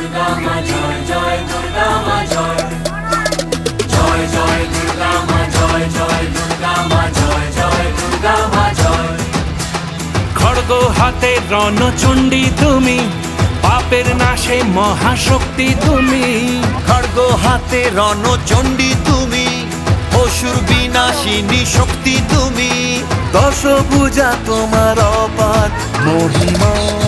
দুর্গা মা জয় জয় দুর্গা মা জয় জয় জয় দুর্গা মা জয় জয় দুর্গা মা জয় জয় দুর্গা মা জয়। খড়গ হাতে রণচণ্ডী তুমি, পাপের নাশে মহাশক্তি তুমি। খড়গ হাতে রণচণ্ডী তুমি, অসুর বিনাশিনী শক্তি তুমি। দশভুজা তোমার অপার মহিমা।